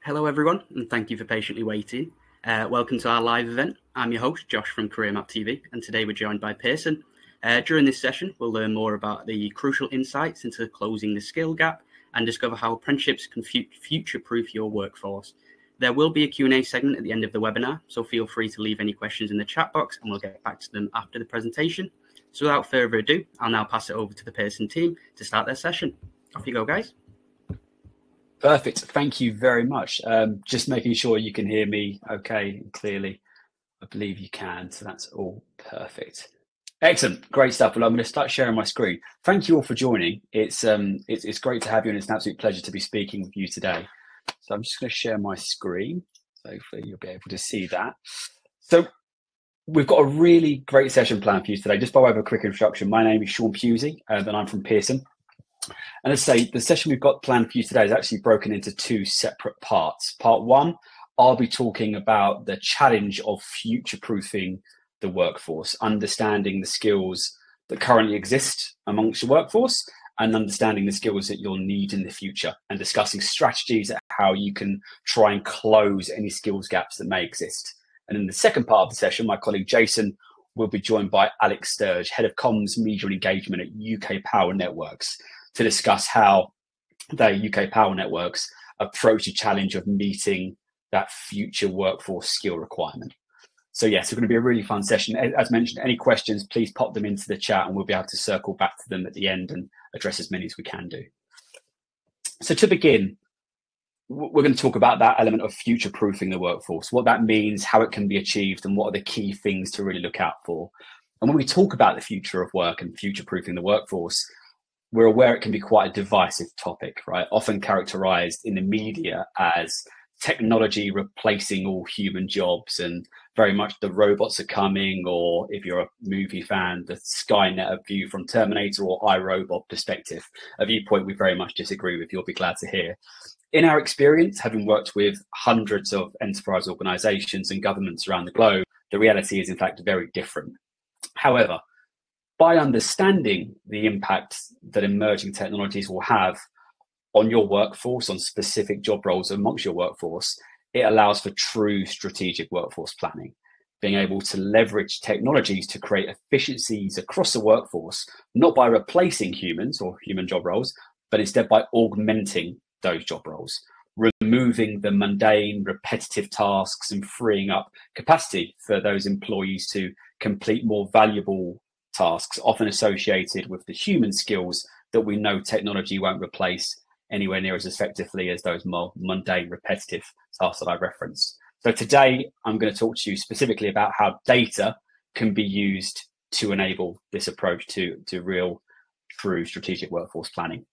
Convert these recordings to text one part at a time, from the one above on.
Hello everyone, and thank you for patiently waiting. Welcome to our live event. I'm your host, Josh from Career Map TV, and today we're joined by Pearson. During this session, we'll learn more about the crucial insights into closing the skill gap and discover how apprenticeships can future-proof your workforce. There will be a Q&A segment at the end of the webinar, so feel free to leave any questions in the chat box and we'll get back to them after the presentation. So without further ado, I'll now pass it over to the Pearson team to start their session. Off you go, guys. Perfect. Thank you very much. Just making sure you can hear me okay and clearly. I believe you can, so that's all perfect. Excellent. Great stuff. Well, I'm going to start sharing my screen. Thank you all for joining. It's great to have you, and it's an absolute pleasure to be speaking with you today. So I'm just going to share my screen. So hopefully you'll be able to see that. So we've got a really great session planned for you today. Just by way of a quick introduction, my name is Sean Pusey, and I'm from Pearson. And as I say, the session we've got planned for you today is actually broken into two separate parts. Part one, I'll be talking about the challenge of future-proofing the workforce, understanding the skills that currently exist amongst your workforce and understanding the skills that you'll need in the future, and discussing strategies at how you can try and close any skills gaps that may exist. And in the second part of the session, my colleague Jason will be joined by Alex Sturge, Head of Comms, Media and Engagement at UK Power Networks, to discuss how the UK Power Networks approach the challenge of meeting that future workforce skill requirement. So yes, it's going to be a really fun session. As mentioned, any questions, please pop them into the chat and we'll be able to circle back to them at the end and address as many as we can do. So to begin, we're going to talk about that element of future-proofing the workforce, what that means, how it can be achieved, and what are the key things to really look out for. And when we talk about the future of work and future-proofing the workforce, we're aware it can be quite a divisive topic, right? Often characterized in the media as technology replacing all human jobs and very much the robots are coming, or if you're a movie fan, the Skynet view from Terminator or iRobot perspective, a viewpoint we very much disagree with, you'll be glad to hear. In our experience, having worked with hundreds of enterprise organizations and governments around the globe, the reality is in fact very different. However, by understanding the impact that emerging technologies will have on your workforce, on specific job roles amongst your workforce, it allows for true strategic workforce planning, being able to leverage technologies to create efficiencies across the workforce, not by replacing humans or human job roles, but instead by augmenting those job roles, removing the mundane, repetitive tasks and freeing up capacity for those employees to complete more valuable tasks, often associated with the human skills that we know technology won't replace anywhere near as effectively as those more mundane, repetitive tasks that I referenced. So today, I'm going to talk to you specifically about how data can be used to enable this approach to real, true strategic workforce planning.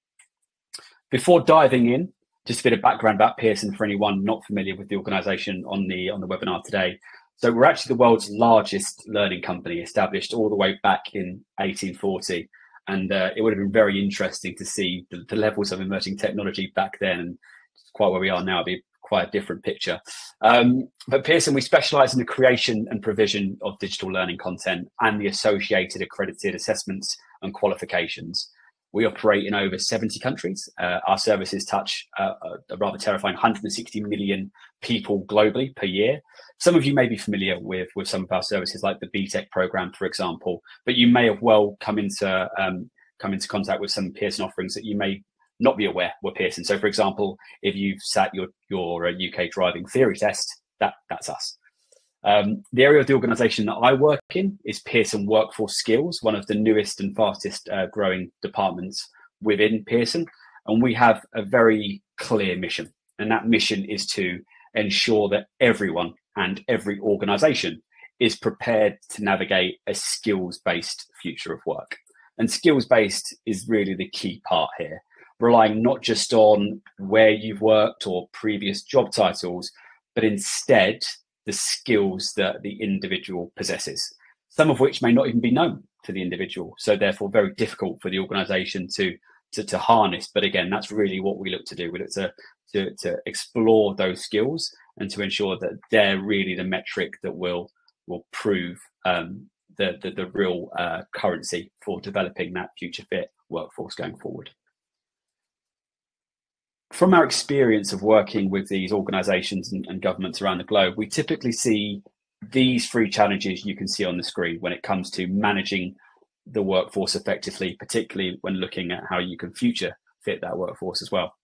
Before diving in, just a bit of background about Pearson for anyone not familiar with the organization on the webinar today. So we're actually the world's largest learning company, established all the way back in 1840. And it would have been very interesting to see the levels of emerging technology back then, and quite where we are now, it'd be quite a different picture. But Pearson, we specialize in the creation and provision of digital learning content and the associated accredited assessments and qualifications. We operate in over 70 countries. Our services touch a rather terrifying 160 million people globally per year. Some of you may be familiar with some of our services, like the BTEC program, for example, but you may have well come into contact with some Pearson offerings that you may not be aware were Pearson. So, for example, if you've sat your UK driving theory test, that's us. The area of the organisation that I work in is Pearson Workforce Skills, one of the newest and fastest growing departments within Pearson. And we have a very clear mission. And that mission is to ensure that everyone and every organisation is prepared to navigate a skills-based future of work. And skills-based is really the key part here, relying not just on where you've worked or previous job titles, but instead the skills that the individual possesses, some of which may not even be known to the individual. So therefore very difficult for the organisation to harness. But again, that's really what we look to do. We look to explore those skills and to ensure that they're really the metric that will prove the real currency for developing that future fit workforce going forward. from our experience of working with these organizations and governments around the globe, we typically see these three challenges you can see on the screen when it comes to managing the workforce effectively, particularly when looking at how you can future fit that workforce as well.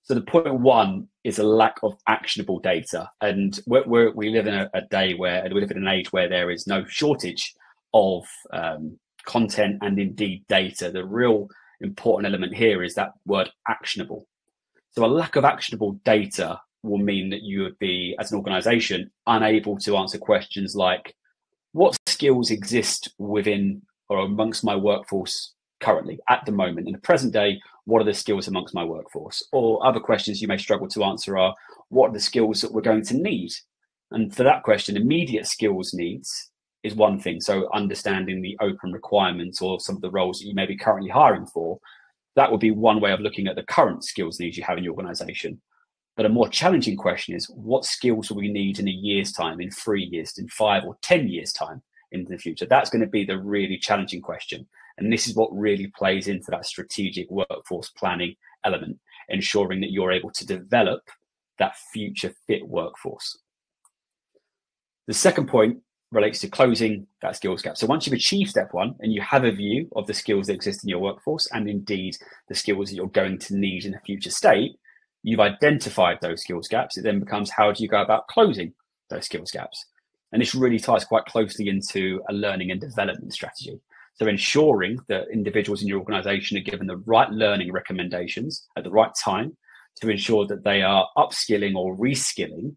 So the point one is a lack of actionable data. And we live in a day where, and we live in an age where there is no shortage of content and indeed data. The real important element here is that word actionable. So a lack of actionable data will mean that you would be, as an organization, unable to answer questions like, what skills exist within or amongst my workforce currently, at the moment, in the present day? What are the skills amongst my workforce? Or other questions you may struggle to answer are, what are the skills that we're going to need? And for that question, immediate skills needs is one thing. So understanding the open requirements or some of the roles that you may be currently hiring for, that would be one way of looking at the current skills needs you have in your organization. But a more challenging question is, what skills will we need in a year's time, in 3 years, in 5 or 10 years' time in the future? That's going to be the really challenging question. And this is what really plays into that strategic workforce planning element, ensuring that you're able to develop that future fit workforce. The second point relates to closing that skills gap. So once you've achieved step one and you have a view of the skills that exist in your workforce and indeed the skills that you're going to need in a future state, you've identified those skills gaps. It then becomes, how do you go about closing those skills gaps? And this really ties quite closely into a learning and development strategy. So ensuring that individuals in your organization are given the right learning recommendations at the right time to ensure that they are upskilling or reskilling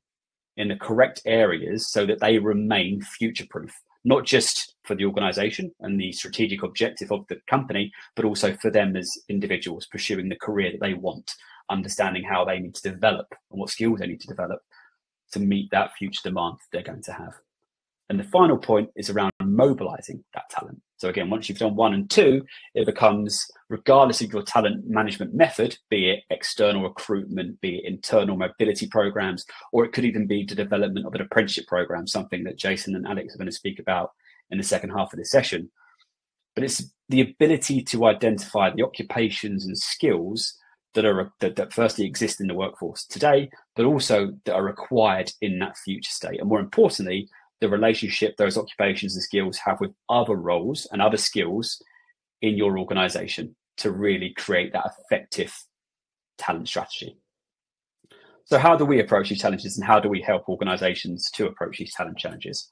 in the correct areas so that they remain future-proof, not just for the organization and the strategic objective of the company, but also for them as individuals pursuing the career that they want, understanding how they need to develop and what skills they need to develop to meet that future demand they're going to have. And the final point is around mobilizing that talent. So again, once you've done 1 and 2, it becomes, regardless of your talent management method, be it external recruitment, be it internal mobility programs, or it could even be the development of an apprenticeship program, something that Jason and Alex are going to speak about in the second half of this session. But it's the ability to identify the occupations and skills that firstly exist in the workforce today, but also that are required in that future state. And more importantly, the relationship those occupations and skills have with other roles and other skills in your organization to really create that effective talent strategy. So how do we approach these challenges and how do we help organizations to approach these talent challenges?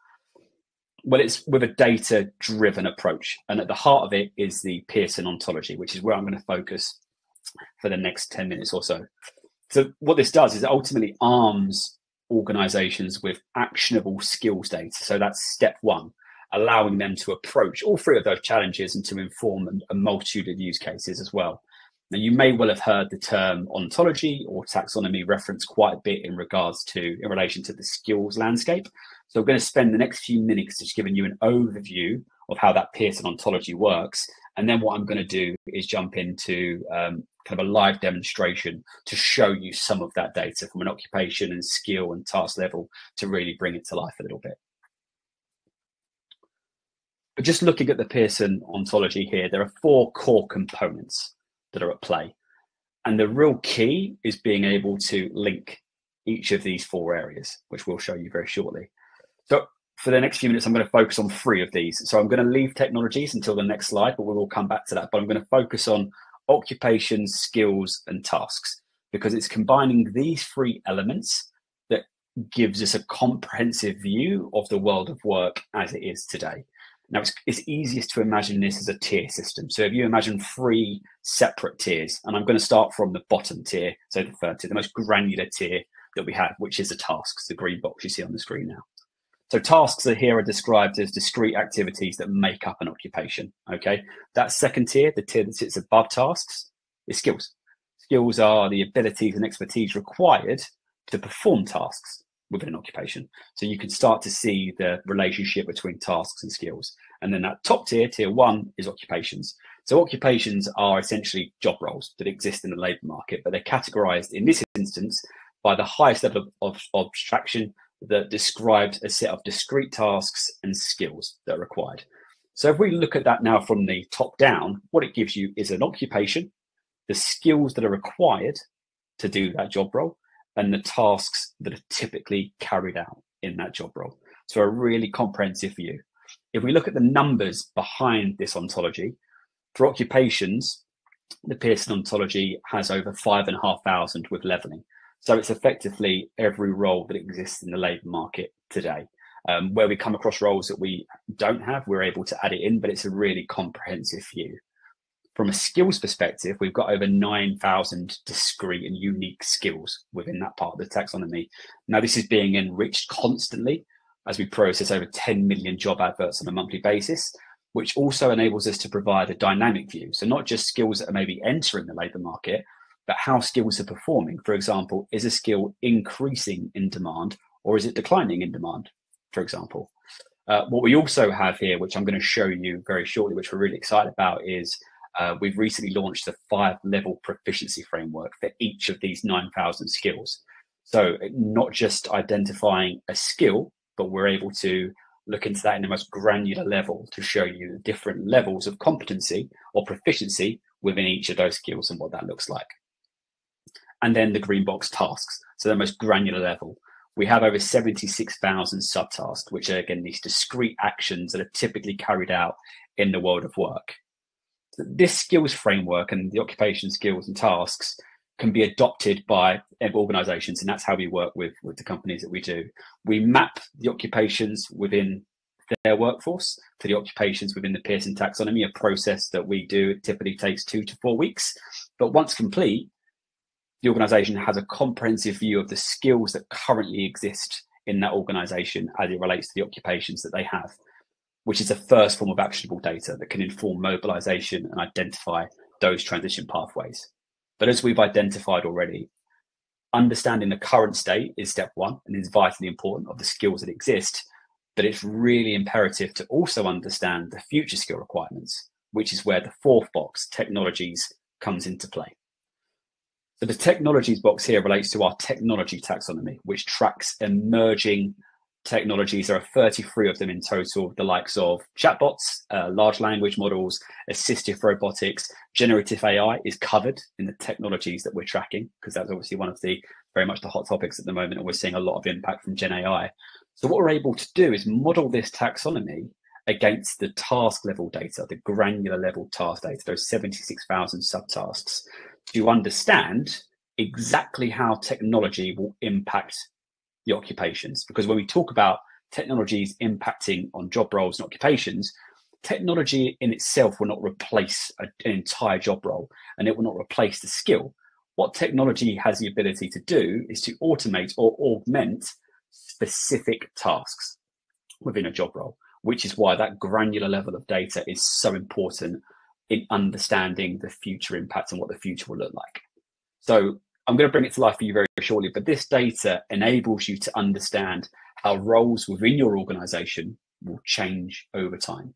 Well, it's with a data-driven approach. And at the heart of it is the Pearson ontology, which is where I'm going to focus for the next 10 minutes or so. So what this does is it ultimately arms organizations with actionable skills data. So that's step one, allowing them to approach all three of those challenges and to inform a multitude of use cases as well. Now, you may well have heard the term ontology or taxonomy referenced quite a bit in relation to the skills landscape. So I'm going to spend the next few minutes just giving you an overview of how that Pearson ontology works. And then what I'm going to do is jump into kind of a live demonstration to show you some of that data from an occupation and skill and task level to really bring it to life a little bit. But just looking at the Pearson ontology here, there are 4 core components that are at play. And the real key is being able to link each of these 4 areas, which we'll show you very shortly. So for the next few minutes, I'm going to focus on 3 of these. So I'm going to leave technologies until the next slide, but we will come back to that. But I'm going to focus on occupations, skills, and tasks, because it's combining these 3 elements that gives us a comprehensive view of the world of work as it is today. Now, it's easiest to imagine this as a tier system. So if you imagine 3 separate tiers, and I'm going to start from the bottom tier, so the third tier, the most granular tier that we have, which is the tasks, the green box you see on the screen now. So tasks are described as discrete activities that make up an occupation, okay? That second tier, the tier that sits above tasks, is skills. Skills are the abilities and expertise required to perform tasks within an occupation. So you can start to see the relationship between tasks and skills. And then that top tier, tier 1, is occupations. So occupations are essentially job roles that exist in the labour market, but they're categorised in this instance by the highest level of abstraction that describes a set of discrete tasks and skills that are required. So if we look at that now from the top down, what it gives you is an occupation, the skills that are required to do that job role and the tasks that are typically carried out in that job role. So a really comprehensive view. If we look at the numbers behind this ontology, for occupations, the Pearson ontology has over 5,500 with levelling. So it's effectively every role that exists in the labour market today. Where we come across roles that we don't have, we're able to add it in, but it's a really comprehensive view. From a skills perspective, we've got over 9,000 discrete and unique skills within that part of the taxonomy. Now, this is being enriched constantly as we process over 10 million job adverts on a monthly basis, which also enables us to provide a dynamic view. So not just skills that are maybe entering the labour market, but how skills are performing. For example, is a skill increasing in demand or is it declining in demand, for example? What we also have here, which I'm going to show you very shortly, which we're really excited about, is we've recently launched a 5-level proficiency framework for each of these 9,000 skills. So not just identifying a skill, but we're able to look into that in the most granular level to show you the different levels of competency or proficiency within each of those skills and what that looks like. And then the green box tasks, so the most granular level. We have over 76,000 subtasks, which are, again, these discrete actions that are typically carried out in the world of work. So this skills framework and the occupation skills and tasks can be adopted by organizations, and that's how we work with the companies that we do. We map the occupations within their workforce to the occupations within the Pearson taxonomy, a process that we do. It typically takes 2 to 4 weeks, but once complete, the organization has a comprehensive view of the skills that currently exist in that organization as it relates to the occupations that they have, which is the first form of actionable data that can inform mobilization and identify those transition pathways. But as we've identified already, understanding the current state is step one and is vitally important of the skills that exist, but it's really imperative to also understand the future skill requirements, which is where the fourth box, technologies, comes into play. So the technologies box here relates to our technology taxonomy, which tracks emerging technologies. There are 33 of them in total, the likes of chatbots, large language models, assistive robotics. Generative AI is covered in the technologies that we're tracking, because that's obviously one of the very much the hot topics at the moment, and we're seeing a lot of impact from Gen AI. So what we're able to do is model this taxonomy against the task level data, the granular level task data, those 76,000 subtasks, to understand exactly how technology will impact the occupations. Because when we talk about technologies impacting on job roles and occupations, technology in itself will not replace an entire job role, and it will not replace the skill. What technology has the ability to do is to automate or augment specific tasks within a job role, which is why that granular level of data is so important in understanding the future impact and what the future will look like. So I'm going to bring it to life for you very shortly, but this data enables you to understand how roles within your organization will change over time.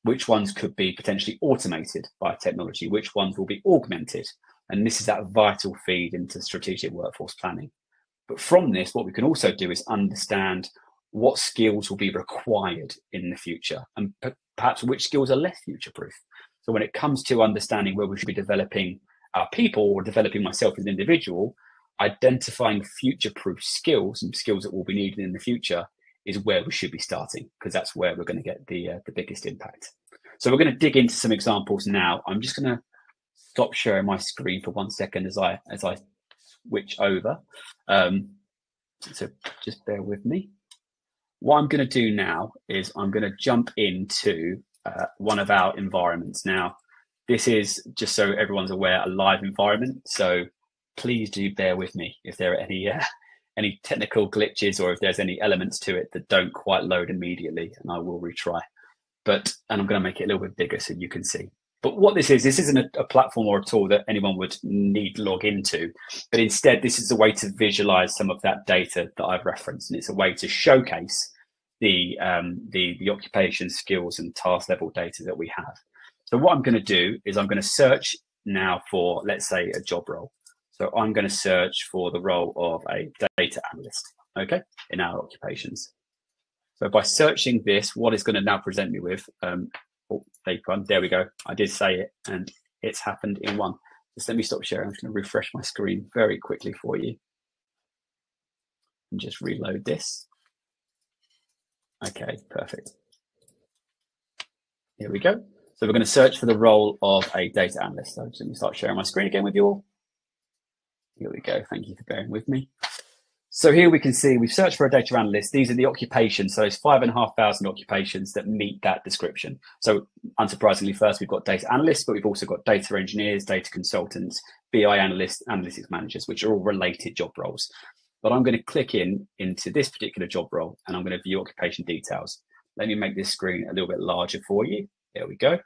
Which ones could be potentially automated by technology, which ones will be augmented. And this is that vital feed into strategic workforce planning. But from this, what we can also do is understand what skills will be required in the future and perhaps which skills are less future-proof. So when it comes to understanding where we should be developing our people or developing myself as an individual, identifying future-proof skills and skills that will be needed in the future is where we should be starting, because that's where we're going to get the biggest impact. So we're going to dig into some examples now. I'm just going to stop sharing my screen for 1 second as I switch over. So just bear with me. What I'm going to do now is I'm going to jump into one of our environments. Now, this is, just so everyone's aware, a live environment. So please do bear with me if there are any technical glitches or if there's any elements to it that don't quite load immediately, and I will retry. And I'm going to make it a little bit bigger so you can see. But what this isn't a platform or a tool that anyone would need to log into, but instead this is a way to visualize some of that data that I've referenced, and it's a way to showcase the occupation skills and task level data that we have. So what I'm going to do is I'm going to search now for, let's say, a job role. So I'm going to search for the role of a data analyst, okay, in our occupations. So by searching this, what it's going to now present me with, there we go. I did say it, and it's happened in one. Just let me stop sharing. I'm just going to refresh my screen very quickly for you and just reload this. Okay, perfect. Here we go. So we're going to search for the role of a data analyst. So let me start sharing my screen again with you all. Here we go. Thank you for bearing with me. So here we can see we've searched for a data analyst. These are the occupations. So there's 5,500 occupations that meet that description. So unsurprisingly, first we've got data analysts, but we've also got data engineers, data consultants, BI analysts, analytics managers, which are all related job roles. But I'm going to click into this particular job role and I'm going to view occupation details. Let me make this screen a little bit larger for you. There we go.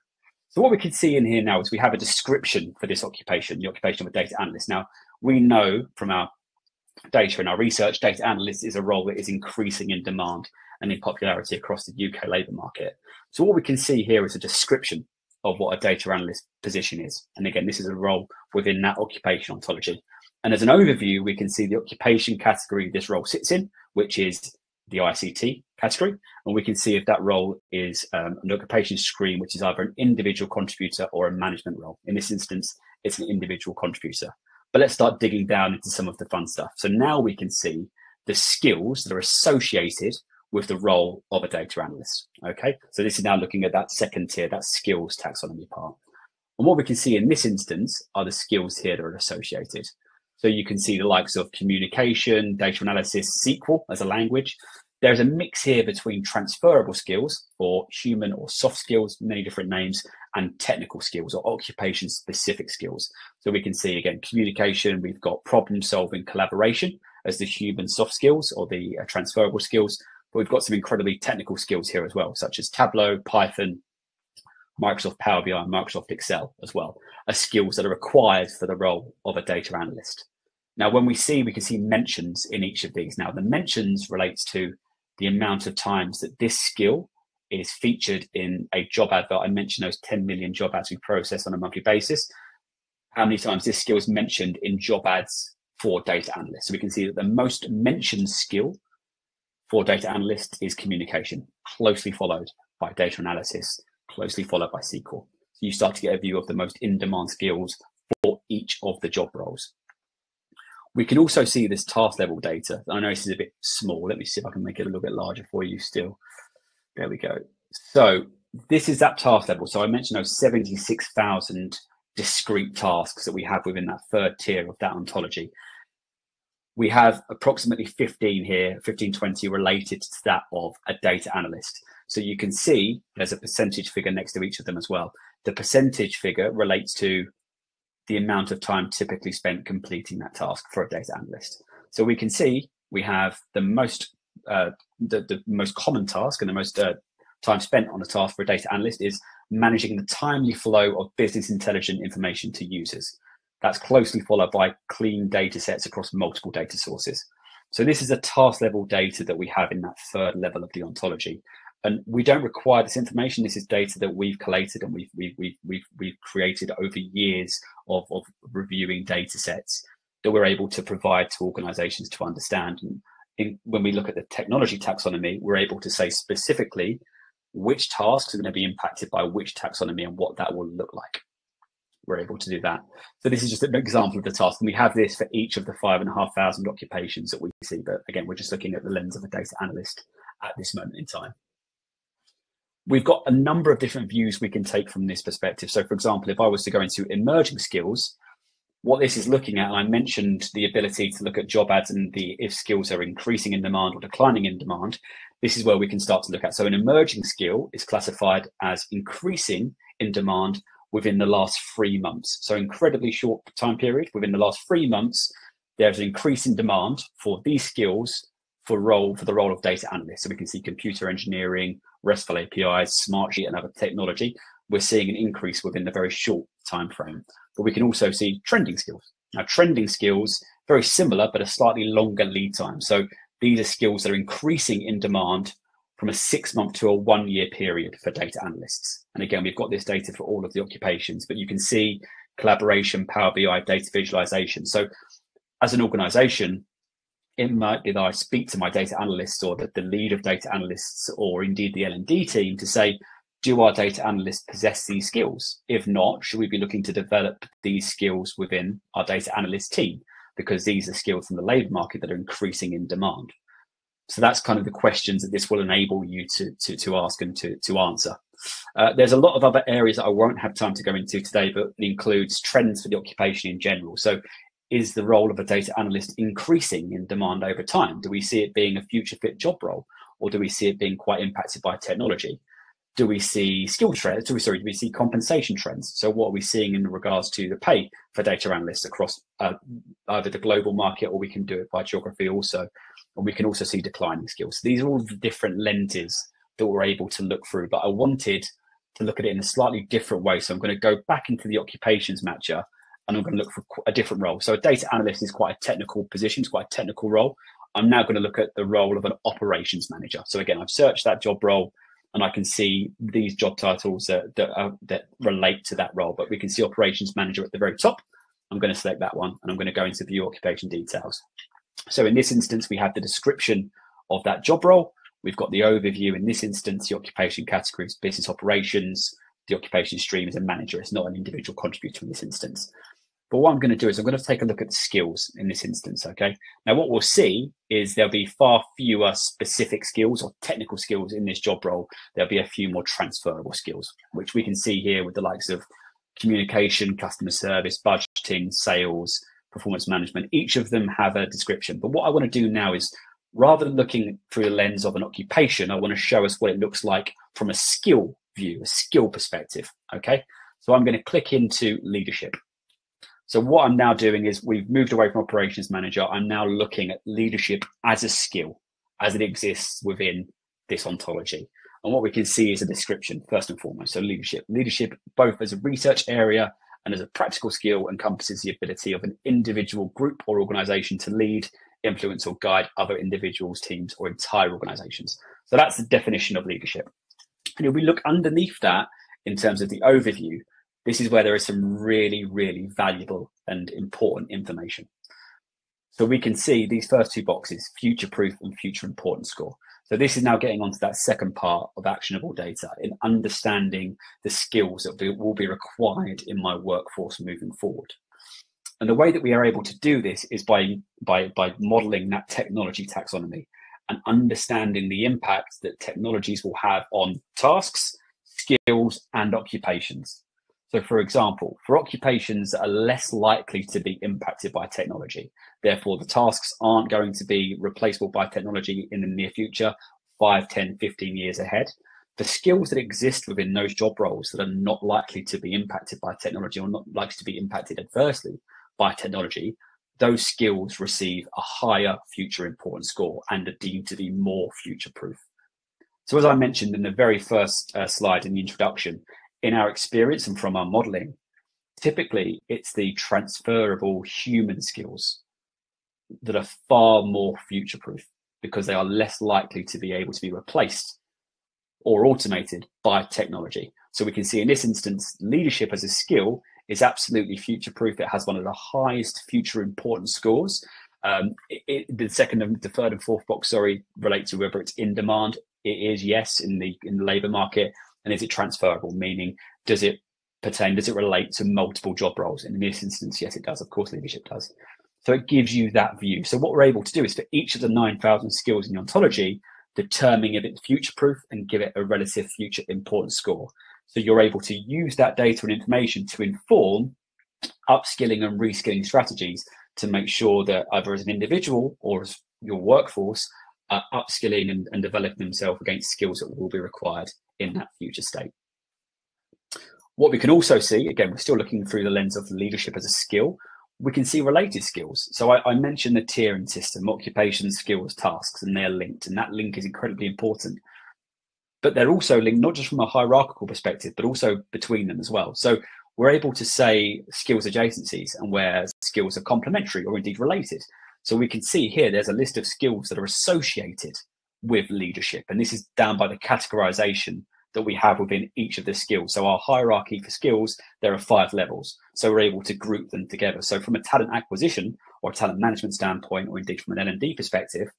So what we can see in here now is we have a description for this occupation, the occupation of a data analyst. Now, we know from our data and our research, data analyst is a role that is increasing in demand and in popularity across the UK labour market. So what we can see here is a description of what a data analyst position is. And again, this is a role within that occupation ontology. And as an overview, we can see the occupation category this role sits in, which is the ICT category. And we can see if that role is an occupation screen, which is either an individual contributor or a management role. In this instance, it's an individual contributor. But let's start digging down into some of the fun stuff. So now we can see the skills that are associated with the role of a data analyst. Okay, so this is now looking at that second tier, that skills taxonomy part. And what we can see in this instance are the skills here that are associated. So you can see the likes of communication, data analysis, SQL as a language. There's a mix here between transferable skills or human or soft skills, many different names, and technical skills or occupation specific skills. So we can see again, communication, we've got problem solving, collaboration as the human soft skills or the transferable skills, but we've got some incredibly technical skills here as well, such as Tableau, Python, Microsoft Power BI, and Microsoft Excel as well, as skills that are required for the role of a data analyst. Now, when we can see mentions in each of these. Now, the mentions relates to the amount of times that this skill is featured in a job advert. I mentioned those 10 million job ads we process on a monthly basis. How many times this skill is mentioned in job ads for data analysts. So we can see that the most mentioned skill for data analysts is communication, closely followed by data analysis, closely followed by SQL. So you start to get a view of the most in-demand skills for each of the job roles. We can also see this task level data. I know this is a bit small. Let me see if I can make it a little bit larger for you still. There we go. So this is that task level. So I mentioned those 76,000 discrete tasks that we have within that third tier of that ontology. We have approximately 15 here, 15, 20 related to that of a data analyst. So you can see there's a percentage figure next to each of them as well. The percentage figure relates to the amount of time typically spent completing that task for a data analyst. So we can see we have the most common task and the most time spent on a task for a data analyst is managing the timely flow of business intelligent information to users. That's closely followed by clean data sets across multiple data sources. So this is a task level data that we have in that third level of the ontology. And we don't require this information. This is data that we've collated and we've created over years of reviewing data sets that we're able to provide to organizations to understand. And when we look at the technology taxonomy, we're able to say specifically which tasks are going to be impacted by which taxonomy and what that will look like. We're able to do that. So this is just an example of the task. And we have this for each of the 5,500 occupations that we see. But again, we're just looking at the lens of a data analyst at this moment in time. We've got a number of different views we can take from this perspective. So for example, if I was to go into emerging skills, what this is looking at, and I mentioned the ability to look at job ads and if skills are increasing in demand or declining in demand, this is where we can start to look at. So an emerging skill is classified as increasing in demand within the last 3 months. So incredibly short time period. Within the last 3 months, there's an increase in demand for these skills for the role of data analyst. So we can see computer engineering, RESTful APIs, Smartsheet, and other technology. We're seeing an increase within the very short time frame. But we can also see trending skills. Now, trending skills, very similar, but a slightly longer lead time. So these are skills that are increasing in demand from a 6-month to a 1-year period for data analysts. And again, we've got this data for all of the occupations, but you can see collaboration, Power BI, data visualization. So as an organization, it might be that I speak to my data analysts or the lead of data analysts or indeed the L&D team to say, Do our data analysts possess these skills? If not, should we be looking to develop these skills within our data analyst team? Because these are skills from the labour market that are increasing in demand. So that's kind of the questions that this will enable you to ask and to answer. There's a lot of other areas that I won't have time to go into today, but it includes trends for the occupation in general. So is the role of a data analyst increasing in demand over time? Do we see it being a future fit job role, or do we see it being quite impacted by technology? Do we see skill trends? Do we see compensation trends? So what are we seeing in regards to the pay for data analysts across either the global market, or we can do it by geography also, and we can also see declining skills. So these are all the different lenses that we're able to look through, but I wanted to look at it in a slightly different way. So I'm going to go back into the occupations matcher, and I'm going to look for a different role. So a data analyst is quite a technical position, it's quite a technical role. I'm now going to look at the role of an operations manager. So again, I've searched that job role, and I can see these job titles that relate to that role, but we can see operations manager at the very top. I'm going to select that one, and I'm going to go into view occupation details. So in this instance, we have the description of that job role. We've got the overview. In this instance, the occupation categories, business operations, the occupation stream is a manager. It's not an individual contributor in this instance. But what I'm going to do is I'm going to take a look at the skills in this instance, okay? Now, what we'll see is there'll be far fewer specific skills or technical skills in this job role. There'll be a few more transferable skills, which we can see here with the likes of communication, customer service, budgeting, sales, performance management. Each of them have a description. But what I want to do now is, rather than looking through the lens of an occupation, I want to show us what it looks like from a skill view, a skill perspective, okay? So I'm going to click into leadership. So what I'm now doing is, we've moved away from operations manager. I'm now looking at leadership as a skill, as it exists within this ontology. And what we can see is a description, first and foremost. So leadership, both as a research area and as a practical skill, encompasses the ability of an individual, group, or organization to lead, influence, or guide other individuals, teams, or entire organizations. So that's the definition of leadership. And if we look underneath that in terms of the overview, this is where there is some really, really valuable and important information. So we can see these first two boxes, future proof and future important score. So this is now getting onto that second part of actionable data, in understanding the skills that will be required in my workforce moving forward. And the way that we are able to do this is by modeling that technology taxonomy and understanding the impact that technologies will have on tasks, skills, and occupations. So for example, for occupations that are less likely to be impacted by technology, therefore the tasks aren't going to be replaceable by technology in the near future, 5, 10, 15 years ahead. The skills that exist within those job roles that are not likely to be impacted by technology, or not likely to be impacted adversely by technology, those skills receive a higher future important score and are deemed to be more future proof. So as I mentioned in the very first slide in the introduction, in our experience and from our modeling, typically it's the transferable human skills that are far more future proof, because they are less likely to be able to be replaced or automated by technology. So we can see in this instance, leadership as a skill is absolutely future proof. It has one of the highest future important scores. The second and the third and fourth box, relate to whether it's in demand. It is, yes, in the labour market. And is it transferable? Meaning, does it relate to multiple job roles? And in this instance, yes, it does. Of course, leadership does. So it gives you that view. So what we're able to do is, for each of the 9,000 skills in the ontology, determine if it's future proof and give it a relative future important score. So you're able to use that data and information to inform upskilling and reskilling strategies to make sure that either as an individual or as your workforce are upskilling and developing themselves against skills that will be required in that future state. What we can also see, again, we're still looking through the lens of leadership as a skill, we can see related skills. So I mentioned the tiering system, occupation, skills, tasks, and they're linked, and that link is incredibly important. But they're also linked not just from a hierarchical perspective, but also between them as well. So we're able to say skills adjacencies and where skills are complementary or indeed related. So we can see here, there's a list of skills that are associated with leadership. And this is down by the categorization that we have within each of the skills. So our hierarchy for skills, there are 5 levels. So we're able to group them together. So from a talent acquisition or talent management standpoint, or indeed from an L&D perspective,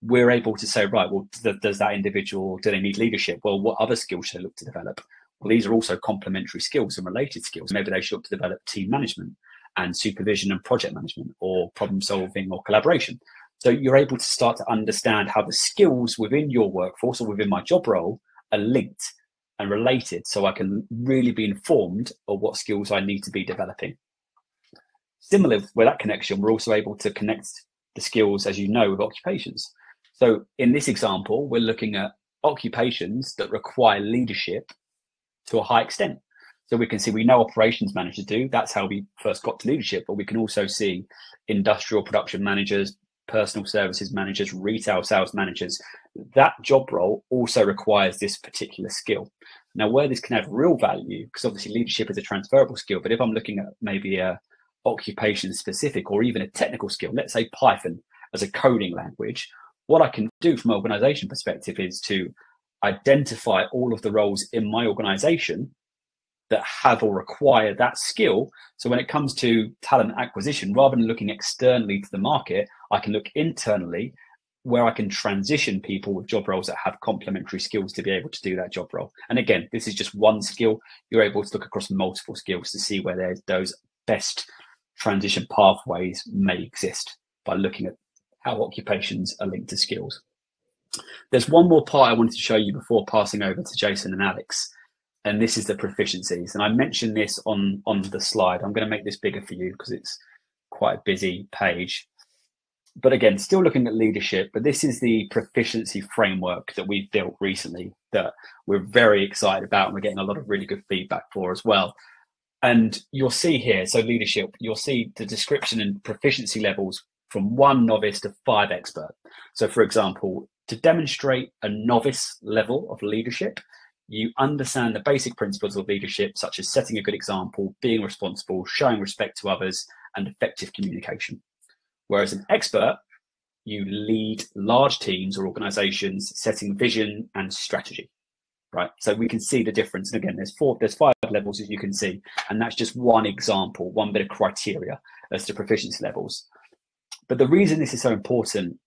we're able to say, right, well, does that individual, do they need leadership? Well, what other skills should they look to develop? Well, these are also complementary skills and related skills. Maybe they should look to develop team management and supervision and project management, or problem solving or collaboration. So you're able to start to understand how the skills within your workforce or within my job role are linked and related, so I can really be informed of what skills I need to be developing. Similar with that connection, we're also able to connect the skills, as you know, with occupations. So in this example, we're looking at occupations that require leadership to a high extent. So we can see, we know operations managers do, that's how we first got to leadership, but we can also see industrial production managers, personal services managers, retail sales managers. That job role also requires this particular skill. Now, where this can have real value, because obviously leadership is a transferable skill, but if I'm looking at maybe a occupation specific or even a technical skill, let's say Python as a coding language, what I can do from an organization perspective is to identify all of the roles in my organization that have or require that skill. So when it comes to talent acquisition, rather than looking externally to the market, I can look internally where I can transition people with job roles that have complementary skills to be able to do that job role. And again, this is just one skill. You're able to look across multiple skills to see where there's those best transition pathways may exist by looking at how occupations are linked to skills. There's one more part I wanted to show you before passing over to Jason and Alex, and this is the proficiencies. And I mentioned this on the slide. I'm going to make this bigger for you because it's quite a busy page. But again, still looking at leadership, but this is the proficiency framework that we've built recently that we're very excited about, and we're getting a lot of really good feedback for as well. And you'll see here, so leadership, you'll see the description and proficiency levels from 1 novice to 5 expert. So for example, to demonstrate a novice level of leadership, you understand the basic principles of leadership, such as setting a good example, being responsible, showing respect to others, and effective communication. Whereas an expert, you lead large teams or organizations, setting vision and strategy, right? So we can see the difference. And again, there's 5 levels, as you can see, and that's just one example, one bit of criteria as to proficiency levels. But the reason this is so important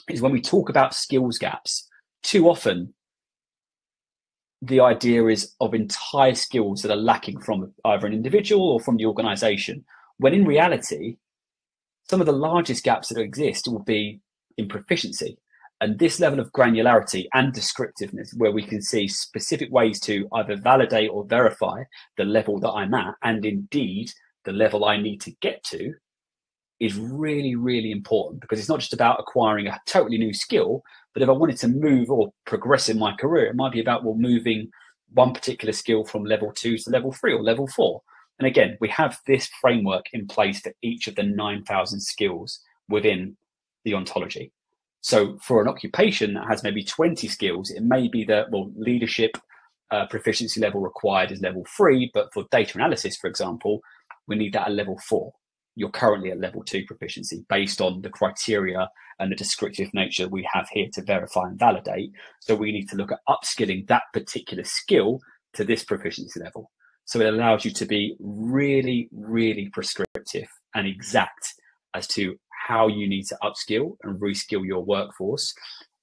is when we talk about skills gaps, too often the idea is of entire skills that are lacking from either an individual or from the organization, when in reality, some of the largest gaps that exist will be in proficiency. And this level of granularity and descriptiveness, where we can see specific ways to either validate or verify the level that I'm at, and indeed the level I need to get to, is really, really important, because it's not just about acquiring a totally new skill, but if I wanted to move or progress in my career, it might be about, well, moving one particular skill from level 2 to level 3 or level 4. And again, we have this framework in place for each of the 9,000 skills within the ontology. So for an occupation that has maybe 20 skills, it may be that, well, leadership proficiency level required is level 3, but for data analysis, for example, we need that at level 4. You're currently at level 2 proficiency based on the criteria and the descriptive nature we have here to verify and validate. So we need to look at upskilling that particular skill to this proficiency level. So it allows you to be really, really prescriptive and exact as to how you need to upskill and reskill your workforce,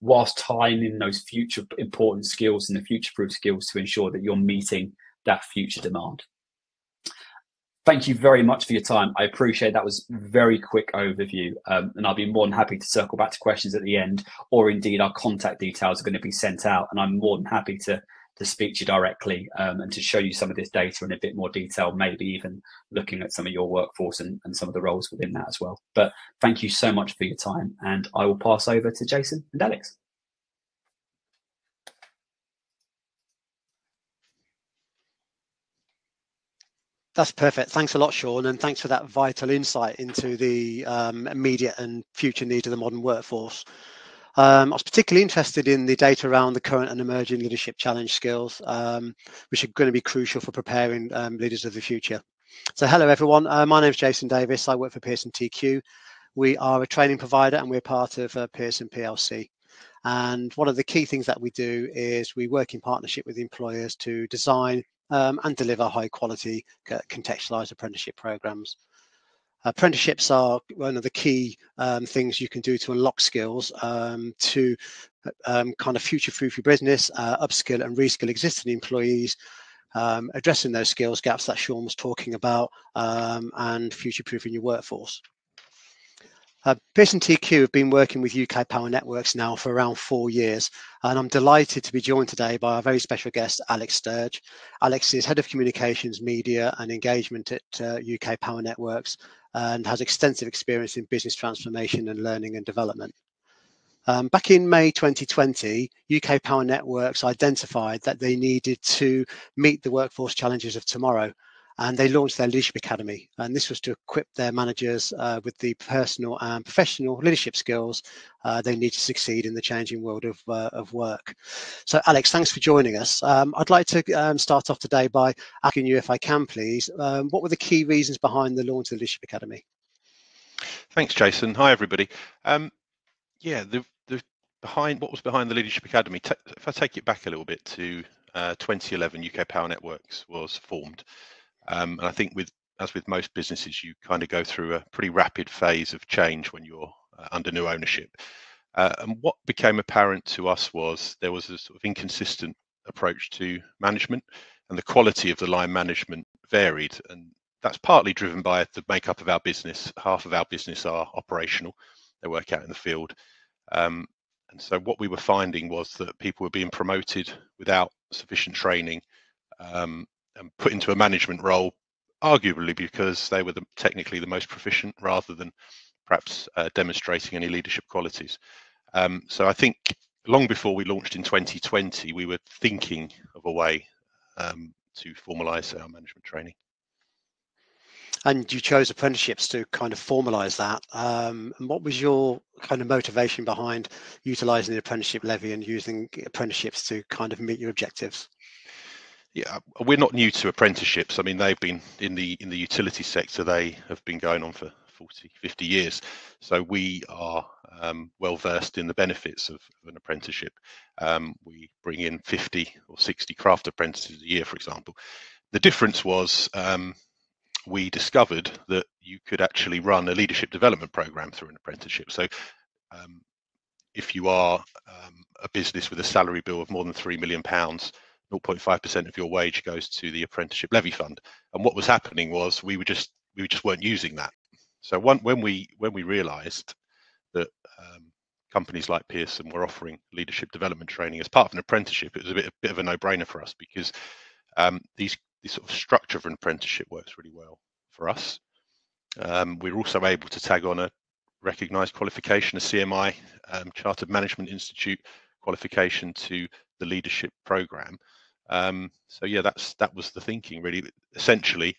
whilst tying in those future important skills and the future-proof skills to ensure that you're meeting that future demand. Thank you very much for your time. I appreciate that. Was a very quick overview, and I'll be more than happy to circle back to questions at the end, or indeed our contact details are going to be sent out, and I'm more than happy to speak to you directly and to show you some of this data in a bit more detail, maybe even looking at some of your workforce and some of the roles within that as well. But thank you so much for your time, and I will pass over to Jason and Alex. That's perfect. Thanks a lot, Sean, and thanks for that vital insight into the immediate and future needs of the modern workforce. I was particularly interested in the data around the current and emerging leadership challenge skills, which are going to be crucial for preparing leaders of the future. So hello, everyone. My name is Jason Davis. I work for Pearson TQ. We are a training provider, and we're part of Pearson PLC. And one of the key things that we do is we work in partnership with employers to design and deliver high quality contextualized apprenticeship programs. Apprenticeships are one of the key things you can do to unlock skills to kind of future-proof your business, upskill and reskill existing employees, addressing those skills gaps that Sean was talking about, and future-proofing your workforce. Pearson TQ have been working with UK Power Networks now for around 4 years, and I'm delighted to be joined today by our very special guest, Alex Sturge. Alex is Head of Communications, Media and Engagement at UK Power Networks and has extensive experience in business transformation and learning and development. Back in May 2020, UK Power Networks identified that they needed to meet the workforce challenges of tomorrow, and they launched their Leadership Academy. And this was to equip their managers with the personal and professional leadership skills they need to succeed in the changing world of work. So, Alex, thanks for joining us. I'd like to start off today by asking you, if I can, please, what were the key reasons behind the launch of the Leadership Academy? Thanks, Jason. Hi, everybody. Yeah, what was behind the Leadership Academy, if I take it back a little bit to 2011, UK Power Networks was formed. And I think as with most businesses, you kind of go through a pretty rapid phase of change when you're under new ownership. And what became apparent to us was there was a sort of inconsistent approach to management, and the quality of the line management varied. And that's partly driven by the makeup of our business. Half of our business are operational. They work out in the field. And so what we were finding was that people were being promoted without sufficient training, and put into a management role, arguably because they were technically the most proficient, rather than perhaps demonstrating any leadership qualities. So I think long before we launched in 2020, we were thinking of a way to formalise our management training. And you chose apprenticeships to kind of formalise that. And what was your kind of motivation behind utilising the apprenticeship levy and using apprenticeships to kind of meet your objectives? Yeah, we're not new to apprenticeships. I mean, they've been in the utility sector. They have been going on for 40, 50 years. So we are well versed in the benefits of an apprenticeship. We bring in 50 or 60 craft apprentices a year, for example. The difference was we discovered that you could actually run a leadership development program through an apprenticeship. So if you are a business with a salary bill of more than £3 million, 0.5% of your wage goes to the apprenticeship levy fund. And what was happening was we just weren't using that. So when we realised that companies like Pearson were offering leadership development training as part of an apprenticeship, it was a bit of a no-brainer for us, because this sort of structure of an apprenticeship works really well for us. We're also able to tag on a recognised qualification, a CMI, Chartered Management Institute qualification, to the leadership programme. So yeah, that was the thinking, really. Essentially,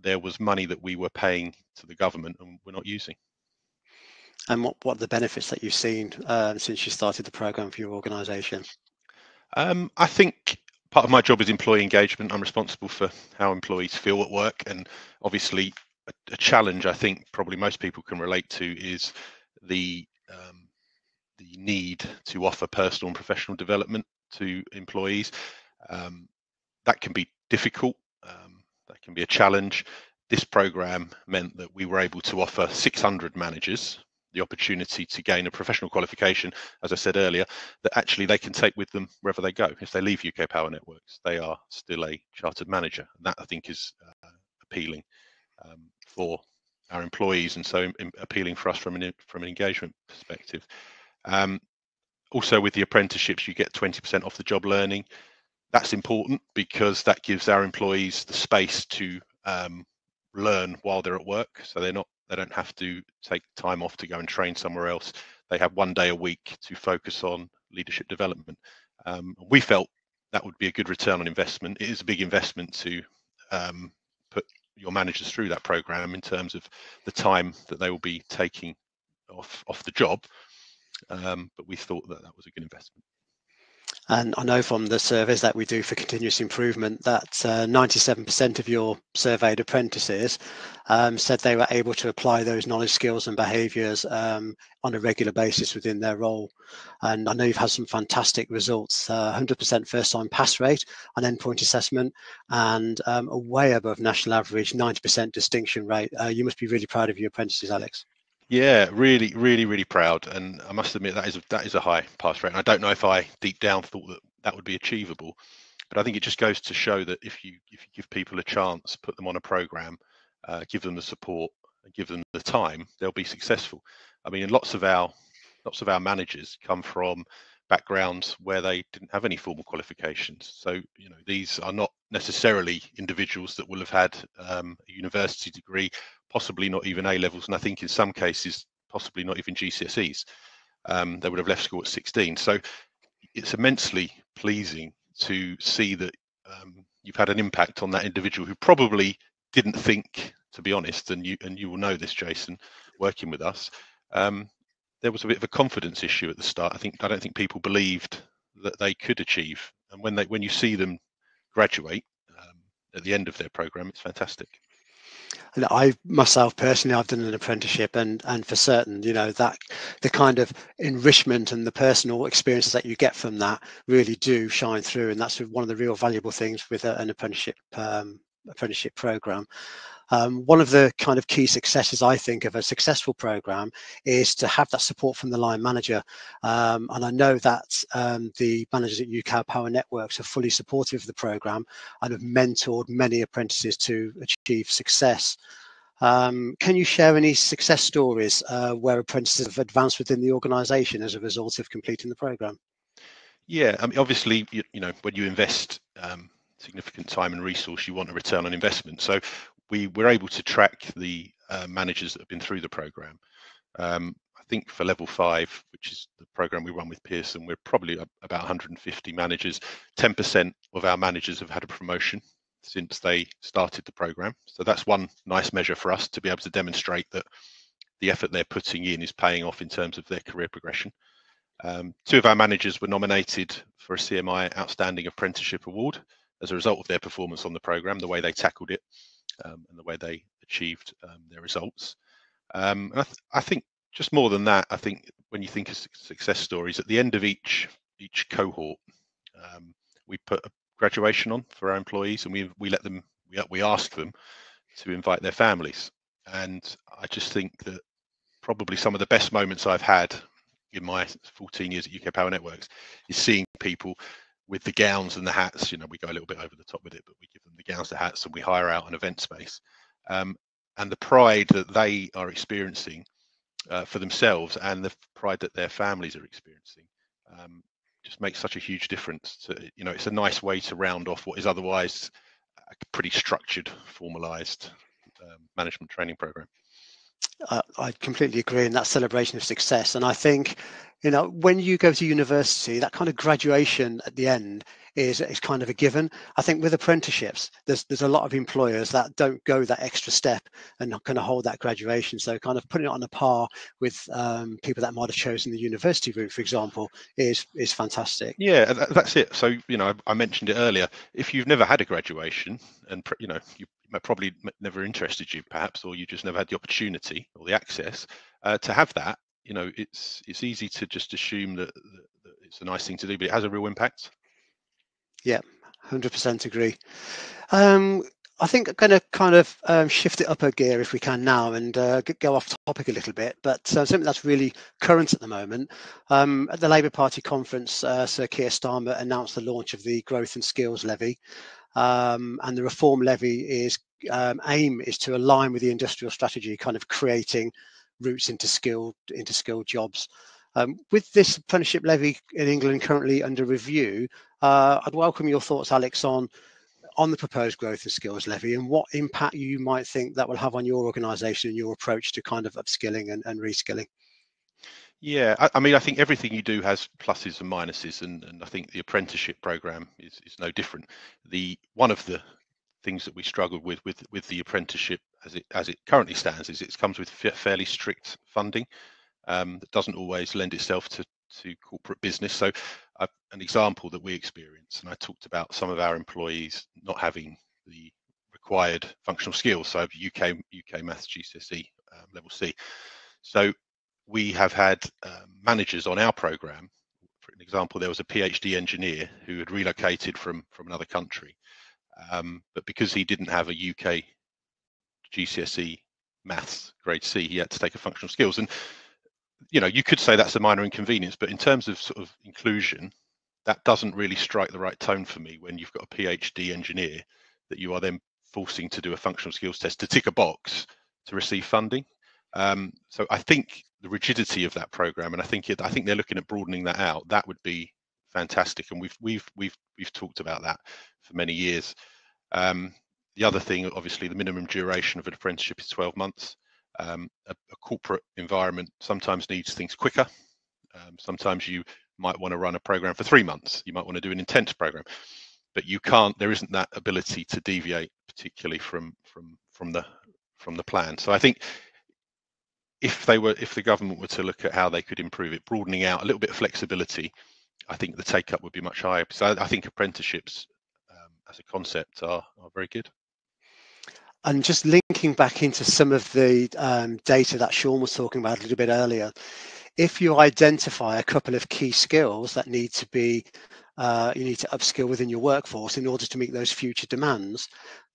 there was money that we were paying to the government and we're not using. And what are the benefits that you've seen since you started the programme for your organisation? I think part of my job is employee engagement. I'm responsible for how employees feel at work, and obviously a challenge I think probably most people can relate to is the need to offer personal and professional development to employees. That can be difficult. That can be a challenge. This program meant that we were able to offer 600 managers the opportunity to gain a professional qualification, as I said earlier, that actually they can take with them wherever they go. If they leave UK Power Networks, they are still a chartered manager. And that, I think, is appealing for our employees, and so appealing for us from an engagement perspective. Also, with the apprenticeships, you get 20% off the job learning. That's important because that gives our employees the space to learn while they're at work. So they don't have to take time off to go and train somewhere else. They have 1 day a week to focus on leadership development. We felt that would be a good return on investment. It is a big investment to put your managers through that program in terms of the time that they will be taking off the job. But we thought that was a good investment. And I know from the surveys that we do for continuous improvement that 97% of your surveyed apprentices said they were able to apply those knowledge, skills and behaviours on a regular basis within their role. And I know you've had some fantastic results, 100% first time pass rate on endpoint assessment, and a way above national average 90% distinction rate. You must be really proud of your apprentices, Alex. Yeah, really proud, and I must admit that is a high pass rate. And I don't know if I deep down thought that that would be achievable, but I think it just goes to show that if you give people a chance, put them on a program, give them the support, and give them the time, they'll be successful. I mean, lots of our managers come from backgrounds where they didn't have any formal qualifications. So, you know, these are not necessarily individuals that will have had a university degree, possibly not even A levels, and I think in some cases possibly not even GCSEs. They would have left school at 16. So it's immensely pleasing to see that you've had an impact on that individual who probably didn't think, to be honest, and you will know this, Jason, working with us. There was a bit of a confidence issue at the start. I don't think people believed that they could achieve, and when you see them graduate at the end of their program, it's fantastic. And I myself personally, I've done an apprenticeship, and for certain, you know, that the kind of enrichment and the personal experiences that you get from that really do shine through, and that's one of the real valuable things with an apprenticeship program. One of the kind of key successes, I think, of a successful program is to have that support from the line manager. And I know that the managers at UK Power Networks are fully supportive of the program and have mentored many apprentices to achieve success. Can you share any success stories where apprentices have advanced within the organisation as a result of completing the program? Yeah, I mean, obviously, you know, when you invest significant time and resource, you want a return on investment. So we were able to track the managers that have been through the program. I think for level 5, which is the program we run with Pearson, we're probably about 150 managers. 10% of our managers have had a promotion since they started the program. So that's one nice measure for us to be able to demonstrate that the effort they're putting in is paying off in terms of their career progression. 2 of our managers were nominated for a CMI Outstanding Apprenticeship Award as a result of their performance on the program, the way they tackled it, and the way they achieved their results. And I think just more than that, I think when you think of success stories, at the end of each cohort, we put a graduation on for our employees, and we ask them to invite their families. And I just think that probably some of the best moments I've had in my 14 years at UK Power Networks is seeing people with the gowns and the hats. You know, we go a little bit over the top with it, but we give them the gowns, the hats, and we hire out an event space. And the pride that they are experiencing for themselves, and the pride that their families are experiencing, just makes such a huge difference. You know, it's a nice way to round off what is otherwise a pretty structured, formalized management training program. I completely agree in that celebration of success. And I think, you know, when you go to university, that kind of graduation at the end is kind of a given. I think with apprenticeships, there's a lot of employers that don't go that extra step and kind of hold that graduation. So kind of putting it on a par with people that might have chosen the university route, for example, is fantastic. Yeah, that's it. So, you know, I mentioned it earlier. If you've never had a graduation, and you know, you probably never interested you, perhaps, or you just never had the opportunity or the access to have that, you know, it's easy to just assume that it's a nice thing to do, but it has a real impact. Yeah, 100% agree. I think I'm going to kind of shift it up a gear if we can now and go off topic a little bit, but something that's really current at the moment. At the Labour Party conference, Sir Keir Starmer announced the launch of the Growth and Skills Levy, and the reform levy aim is to align with the industrial strategy, kind of creating routes into skilled jobs. With this apprenticeship levy in England currently under review, I'd welcome your thoughts, Alex, on the proposed growth and skills levy and what impact you might think that will have on your organisation and your approach to kind of upskilling and reskilling. Yeah, I mean, I think everything you do has pluses and minuses, and I think the apprenticeship program is no different. One of the things that we struggled with the apprenticeship as it currently stands is it comes with fairly strict funding that doesn't always lend itself to corporate business. So an example that we experience, and I talked about some of our employees not having the required functional skills, so UK Maths GCSE level C. So we have had managers on our program. For an example, there was a PhD engineer who had relocated from another country, but because he didn't have a UK GCSE Maths grade C, he had to take a functional skills. And you could say that's a minor inconvenience, but in terms of sort of inclusion, that doesn't really strike the right tone for me when you've got a PhD engineer that you are then forcing to do a functional skills test to tick a box to receive funding. So I think the rigidity of that program, and I think they're looking at broadening that out. That would be fantastic, and we've talked about that for many years. The other thing, obviously, the minimum duration of an apprenticeship is 12 months. A corporate environment sometimes needs things quicker. Sometimes you might want to run a program for 3 months. You might want to do an intense program, but you can't. There isn't that ability to deviate, particularly from the plan. So I think if the government were to look at how they could improve it, broadening out a little bit of flexibility, I think the take up would be much higher. So I think apprenticeships as a concept are very good. And just linking back into some of the data that Sean was talking about a little bit earlier, if you identify a couple of key skills that need to be, you need to upskill within your workforce in order to meet those future demands,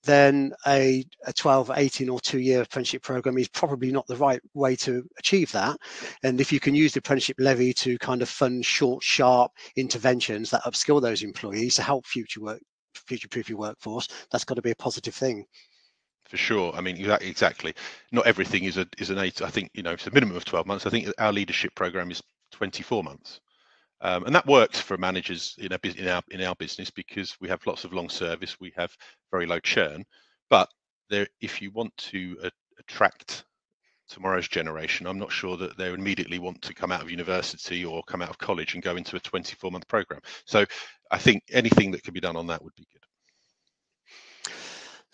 then a 12, 18 or 2-year apprenticeship program is probably not the right way to achieve that. And if you can use the apprenticeship levy to kind of fund short, sharp interventions that upskill those employees to help future-proof your workforce, that's got to be a positive thing. For sure. I mean, exactly. Not everything is an 8. I think it's a minimum of 12 months. I think our leadership program is 24 months, and that works for managers in our business because we have lots of long service. We have very low churn, but if you want to attract tomorrow's generation, I'm not sure that they immediately want to come out of university or come out of college and go into a 24-month program. So I think anything that can be done on that would be good.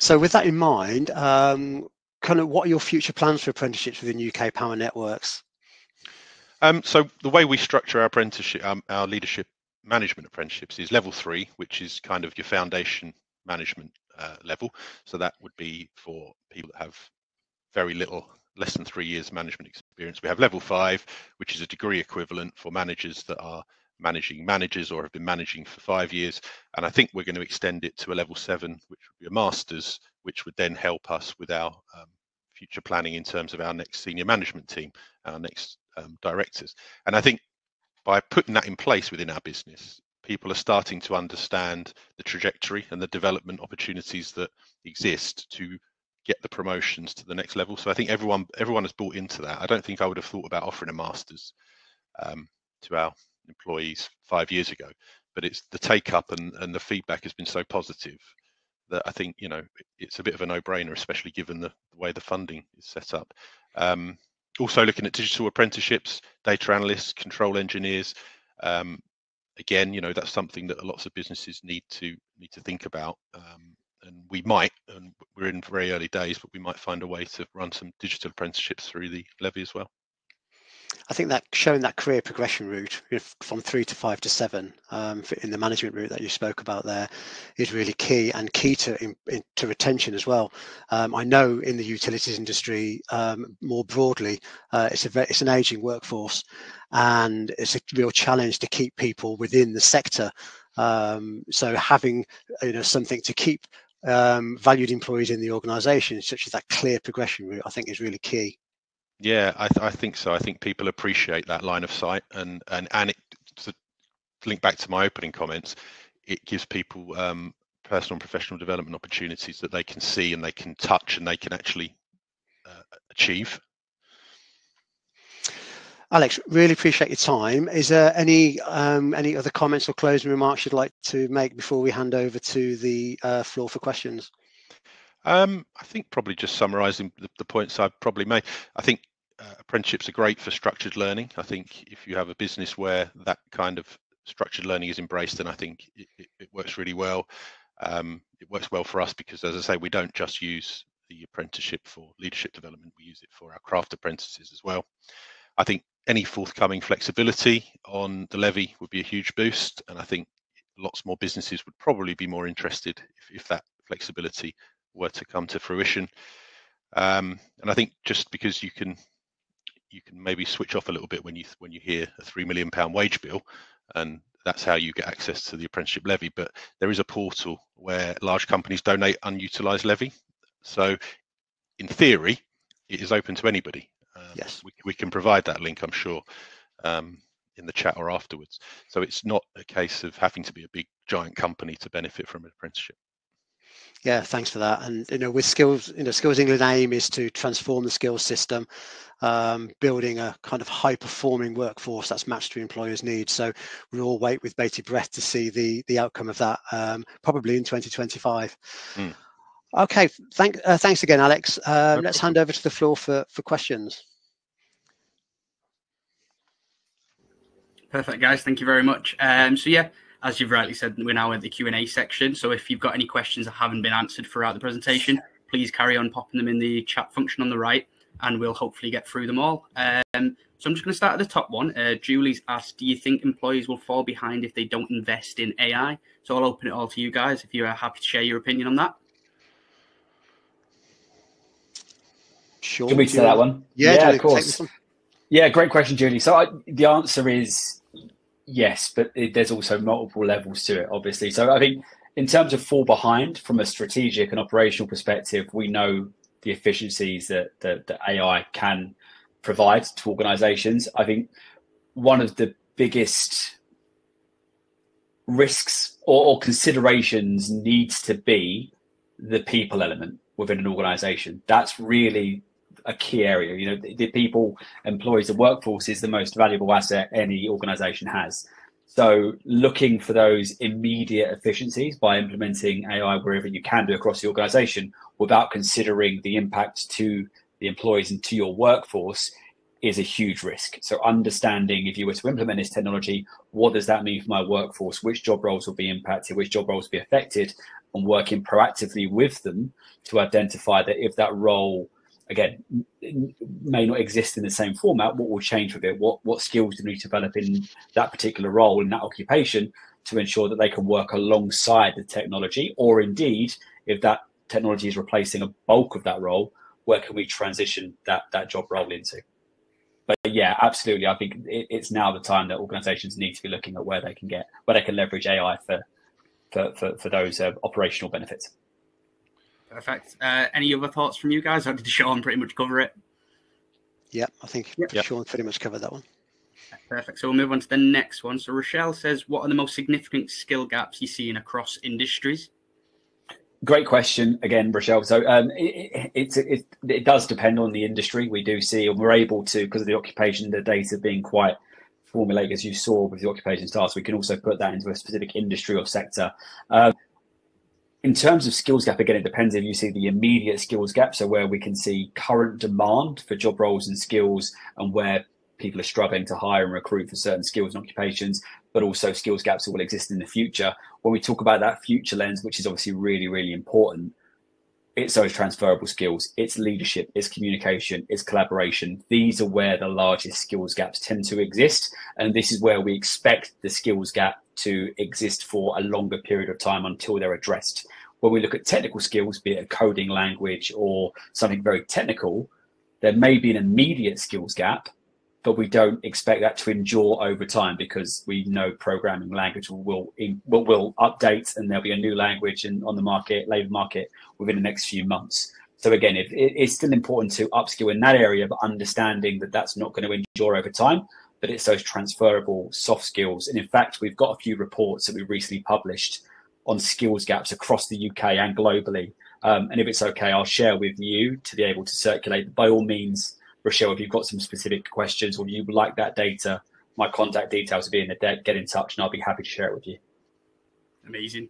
So with that in mind, kind of what are your future plans for apprenticeships within UK Power Networks? So the way we structure our apprenticeship, our leadership management apprenticeships is level 3, which is kind of your foundation management level. So that would be for people that have very little, less than 3 years management experience. We have level 5, which is a degree equivalent for managers that are managing managers or have been managing for 5 years. And I think we're going to extend it to a level 7, which would be a master's, which would then help us with our future planning in terms of our next senior management team, our next directors. And I think by putting that in place within our business, people are starting to understand the trajectory and the development opportunities that exist to get the promotions to the next level. So I think everyone has bought into that. I don't think I would have thought about offering a master's to our employees 5 years ago, but it's the take up and the feedback has been so positive that I think it's a bit of a no-brainer, especially given the way the funding is set up. Also looking at digital apprenticeships, data analysts, control engineers. Again, that's something that lots of businesses need to think about. And we might, and we're in very early days, but we might find a way to run some digital apprenticeships through the levy as well. I think that showing that career progression route from 3 to 5 to 7 in the management route that you spoke about there is really key, and key to retention as well. I know in the utilities industry more broadly, it's an aging workforce, and it's a real challenge to keep people within the sector. So having something to keep valued employees in the organisation, such as that clear progression route, I think is really key. Yeah, I think so. I think people appreciate that line of sight, and it, to link back to my opening comments, it gives people personal and professional development opportunities that they can see and they can touch and they can actually achieve. Alex, really appreciate your time. Is there any other comments or closing remarks you'd like to make before we hand over to the floor for questions? I think probably just summarising the points I've probably made. I think apprenticeships are great for structured learning. I think if you have a business where that kind of structured learning is embraced, then I think it works really well. It works well for us because, as I say, we don't just use the apprenticeship for leadership development, we use it for our craft apprentices as well. I think any forthcoming flexibility on the levy would be a huge boost, and I think lots more businesses would probably be more interested if that flexibility were to come to fruition. And I think just because you can maybe switch off a little bit when you hear a £3 million wage bill, and that's how you get access to the apprenticeship levy. But there is a portal where large companies donate unutilized levy. So in theory, it is open to anybody. Yes. We can provide that link, I'm sure, in the chat or afterwards. So it's not a case of having to be a big giant company to benefit from an apprenticeship. Yeah, thanks for that. And with Skills, Skills England aim is to transform the skills system, building a kind of high-performing workforce that's matched to employers' needs. So we all wait with bated breath to see the outcome of that, probably in 2025. Okay, thanks again, Alex. Let's hand over to the floor for questions. Perfect, guys. Thank you very much. So yeah, as you've rightly said, we're now at the Q&A section. So if you've got any questions that haven't been answered throughout the presentation, please carry on popping them in the chat function on the right, and we'll hopefully get through them all. So I'm just going to start at the top one. Julie's asked, do you think employees will fall behind if they don't invest in AI? So I'll open it all to you guys if you are happy to share your opinion on that. Sure. Can we say that one? Yeah, of course. Yeah, great question, Julie. So the answer is yes, but there's also multiple levels to it, obviously. So I think in terms of fall behind from a strategic and operational perspective, we know the efficiencies that AI can provide to organizations. I think one of the biggest risks or considerations needs to be the people element within an organization. That's really a key area. The people, employees, the workforce is the most valuable asset any organization has. So looking for those immediate efficiencies by implementing AI wherever you can do across the organization without considering the impact to the employees and to your workforce is a huge risk. So understanding, if you were to implement this technology, what does that mean for my workforce? Which job roles will be impacted? Which job roles will be affected? And working proactively with them to identify that if that role, again, may not exist in the same format, what will change with it? What skills do we need to develop in that particular role, in that occupation, to ensure that they can work alongside the technology? Or indeed, if that technology is replacing a bulk of that role, where can we transition that job role into? But yeah, absolutely. I think it's now the time that organizations need to be looking at where they can leverage AI for those operational benefits. Perfect. Any other thoughts from you guys? Or did Sean pretty much cover it? Yeah, I think Sean pretty much covered that one. Perfect. So we'll move on to the next one. So Rochelle says, what are the most significant skill gaps you're seeing across industries? Great question again, Rochelle. So it does depend on the industry. We do see, and we're able to, because of the occupation, the data being quite formulaic, as you saw with the occupation stars, we can also put that into a specific industry or sector. In terms of skills gap, again, it depends if you see the immediate skills gap, so where we can see current demand for job roles and skills and where people are struggling to hire and recruit for certain skills and occupations, but also skills gaps that will exist in the future. When we talk about that future lens, which is obviously really, really important, it's those transferable skills, it's leadership, it's communication, it's collaboration. These are where the largest skills gaps tend to exist. And this is where we expect the skills gap to exist for a longer period of time until they're addressed. When we look at technical skills, be it a coding language or something very technical, there may be an immediate skills gap, but we don't expect that to endure over time because we know programming language will update and there'll be a new language on the market, labour market, within the next few months. So again, it's still important to upskill in that area, but understanding that that's not going to endure over time, but it's those transferable soft skills. And in fact, we've got a few reports that we recently published on skills gaps across the UK and globally. And if it's okay, I'll share with you to be able to circulate. By all means, Rochelle, if you've got some specific questions or you would like that data, my contact details will be in the deck. Get in touch and I'll be happy to share it with you. Amazing.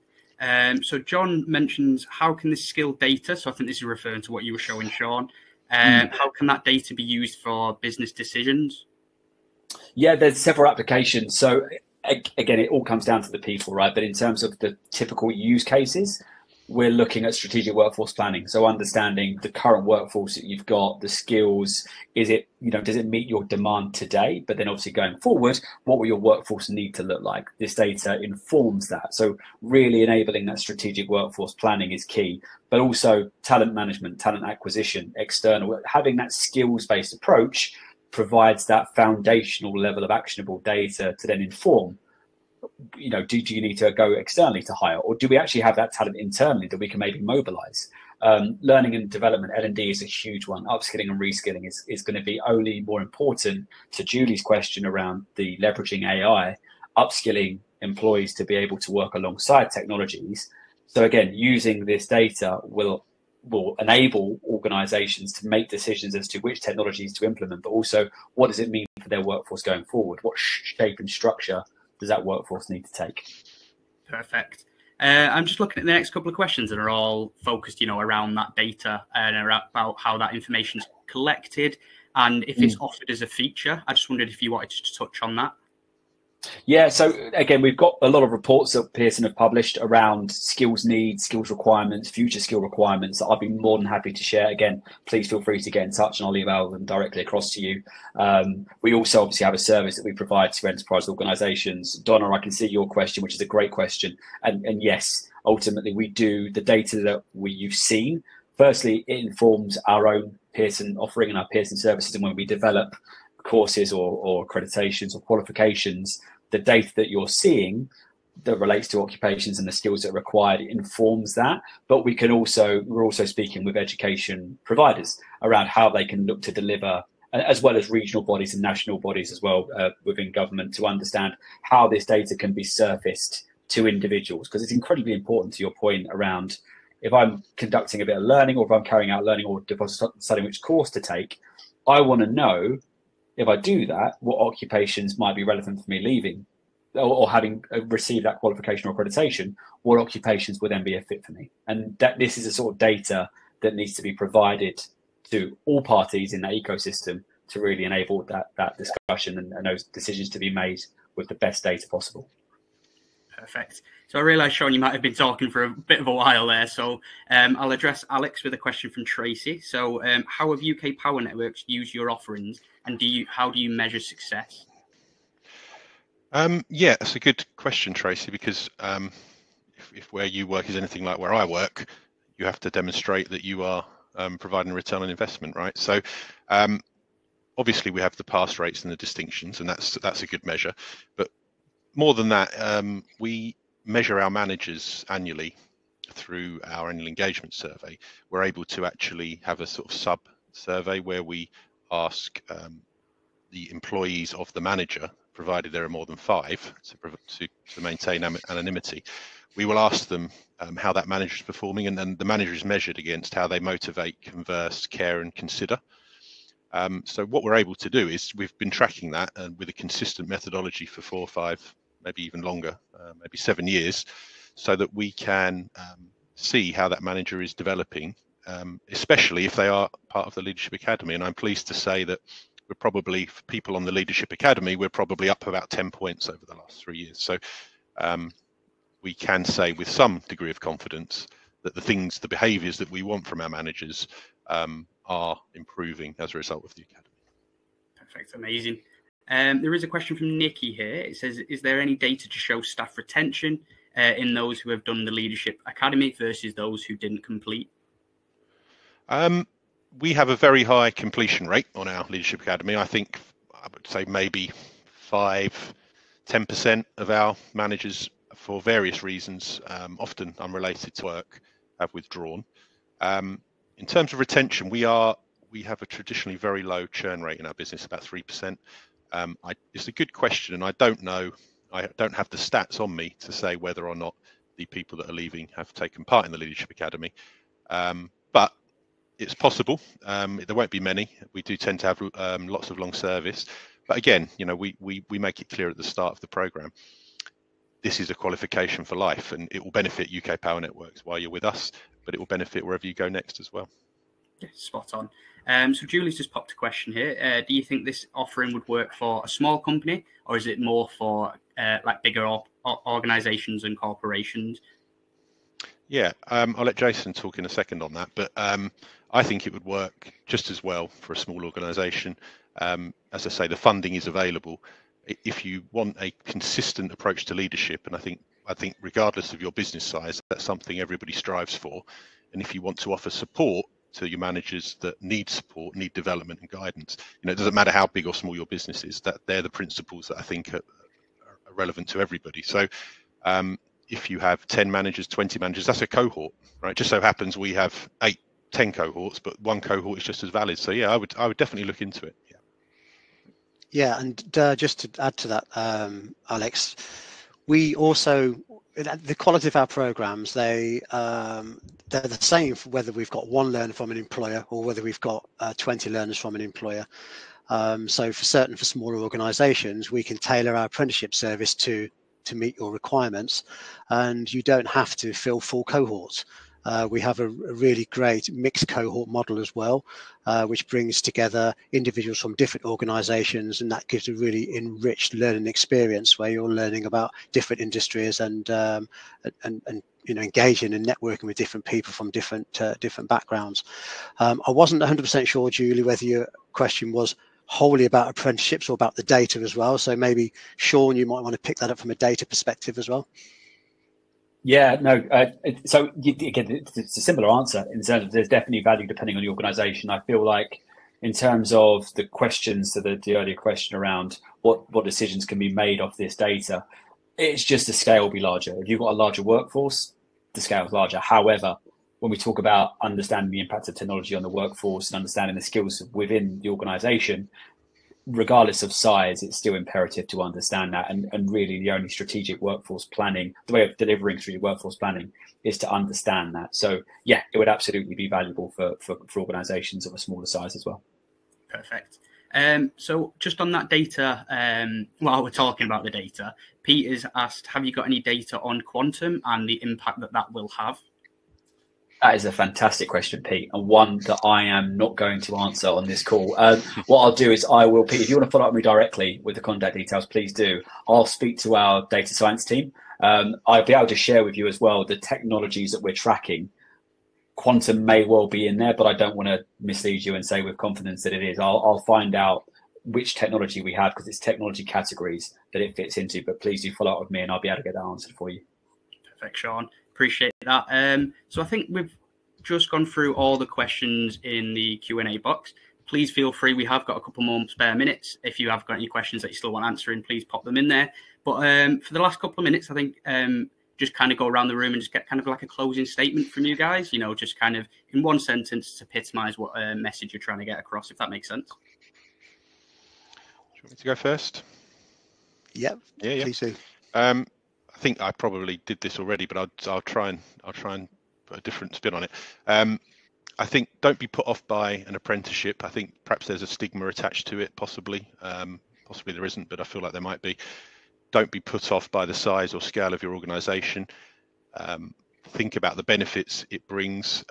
So John mentions, how can this skill data, so I think this is referring to what you were showing, Sean, how can that data be used for business decisions? Yeah, there's several applications. So again, it all comes down to the people, right? But in terms of the typical use cases, we're looking at strategic workforce planning. So understanding the current workforce that you've got, the skills, is it, does it meet your demand today? But then obviously going forward, what will your workforce need to look like? This data informs that. So really enabling that strategic workforce planning is key, but also talent management, talent acquisition, external, having that skills-based approach provides that foundational level of actionable data to then inform, do you need to go externally to hire, or do we actually have that talent internally that we can maybe mobilize? Learning and development, L&D, is a huge one. Upskilling and reskilling is going to be only more important. To Julie's question around the leveraging AI, upskilling employees to be able to work alongside technologies. So again, using this data will enable organizations to make decisions as to which technologies to implement, but also what does it mean for their workforce going forward? What shape and structure does that workforce need to take? Perfect. I'm just looking at the next couple of questions that are all focused, around that data and about how that information is collected and if it's offered as a feature. I just wondered if you wanted to touch on that. Yeah, so again, we've got a lot of reports that Pearson have published around skills needs, skills requirements, future skill requirements that I'd be more than happy to share. Again, please feel free to get in touch and I'll email them directly across to you. We also obviously have a service that we provide to enterprise organizations. Donna, I can see your question, which is a great question. And yes, ultimately we do the data that you've seen. Firstly, it informs our own Pearson offering and our Pearson services, and when we develop courses or accreditations or qualifications, the data that you're seeing that relates to occupations and the skills that are required informs that. But we're also speaking with education providers around how they can look to deliver, as well as regional bodies and national bodies as well within government, to understand how this data can be surfaced to individuals, because it's incredibly important to your point around, if I'm conducting a bit of learning, or if I'm carrying out learning, or deciding which course to take, I want to know, if I do that, what occupations might be relevant for me leaving, or having received that qualification or accreditation, what occupations would then be a fit for me? And that this is a sort of data that needs to be provided to all parties in that ecosystem to really enable that discussion and those decisions to be made with the best data possible. Perfect. So I realise, Sean, you might have been talking for a bit of a while there. So I'll address Alex with a question from Tracy. So how have UK power networks used your offerings, and how do you measure success? Yeah, that's a good question, Tracy, because if where you work is anything like where I work, you have to demonstrate that you are providing a return on investment, right? So obviously we have the pass rates and the distinctions, and that's a good measure. But more than that, we measure our managers annually through our annual engagement survey. We're able to actually have a sort of sub-survey where we ask the employees of the manager, provided there are more than 5, to maintain anonymity. We will ask them how that manager is performing, and then the manager is measured against how they motivate, converse, care, and consider. So what we're able to do is, we've been tracking that with a consistent methodology for 4 or 5, maybe even longer, maybe 7 years, so that we can see how that manager is developing, especially if they are part of the Leadership Academy. And I'm pleased to say that we're probably, for people on the Leadership Academy, we're probably up about 10 points over the last 3 years. So we can say with some degree of confidence that the behaviours that we want from our managers are improving as a result of the Academy. Perfect, amazing. There is a question from Nikki here. It says, is there any data to show staff retention in those who have done the Leadership Academy versus those who didn't complete? We have a very high completion rate on our Leadership Academy. I think I would say maybe 5-10% of our managers, for various reasons, often unrelated to work, have withdrawn. In terms of retention, we have a traditionally very low churn rate in our business, about 3%. It's a good question, and I don't know. I don't have the stats on me to say whether or not the people that are leaving have taken part in the Leadership Academy, but it's possible. There won't be many. We do tend to have lots of long service, but again, we make it clear at the start of the program, this is a qualification for life, and it will benefit UK Power Networks while you're with us, but it will benefit wherever you go next as well. Yeah, spot on. So Julie's just popped a question here. Do you think this offering would work for a small company, or is it more for like bigger organisations and corporations? Yeah, I'll let Jason talk in a second on that, but I think it would work just as well for a small organisation. As I say, the funding is available. If you want a consistent approach to leadership, and I think regardless of your business size, that's something everybody strives for. And if you want to offer support to your managers that need support, need development and guidance, it doesn't matter how big or small your business is, that they're the principles that I think are relevant to everybody. So if you have 10 managers, 20 managers, that's a cohort, right? Just so happens we have 8, 10 cohorts, but one cohort is just as valid. So yeah, I would definitely look into it. Yeah, and just to add to that, Alex, we also, the quality of our programs, they're the same for whether we've got 1 learner from an employer or whether we've got 20 learners from an employer. So for smaller organizations, we can tailor our apprenticeship service to meet your requirements, and you don't have to fill full cohorts. We have a really great mixed cohort model as well, which brings together individuals from different organizations, and that gives a really enriched learning experience where you're learning about different industries and engaging and networking with different people from different backgrounds. I wasn't 100% sure, Julie, whether your question was wholly about apprenticeships or about the data as well. So maybe Sean, you might want to pick that up from a data perspective as well. Yeah, no. So again, it's a similar answer in terms of there's definitely value depending on the organisation. I feel like in terms of the questions to the earlier question around what decisions can be made off this data, it's just the scale will be larger. If you've got a larger workforce, the scale is larger. However, when we talk about understanding the impact of technology on the workforce and understanding the skills within the organisation, regardless of size, it's still imperative to understand that. And really the only strategic workforce planning, the way of delivering strategic workforce planning is to understand that. So yeah, it would absolutely be valuable for organisations of a smaller size as well. Perfect. So just on that data, while we're talking about the data, Pete has asked, have you got any data on quantum and the impact that will have? That is a fantastic question, Pete, and one that I am not going to answer on this call. What I'll do is Pete, if you want to follow up with me directly with the contact details, please do. I'll speak to our data science team. I'll be able to share with you as well the technologies that we're tracking. Quantum may well be in there, but I don't want to mislead you and say with confidence that it is. I'll find out which technology we have because it's technology categories that it fits into, but please do follow up with me and I'll be able to get that answered for you. Perfect, Sean. Appreciate that. So I think we've just gone through all the questions in the Q&A box. Please feel free. We have got a couple more spare minutes. If you have got any questions that you still want answering, please pop them in there. But for the last couple of minutes, I think just kind of go around the room and just get kind of like a closing statement from you guys, just kind of in one sentence to epitomise what message you're trying to get across, if that makes sense. Do you want me to go first? Yeah. Please do. I think I probably did this already, but I'll try and put a different spin on it. I think don't be put off by an apprenticeship. I think perhaps there's a stigma attached to it, possibly. Possibly there isn't, but I feel like there might be. Don't be put off by the size or scale of your organisation. Think about the benefits it brings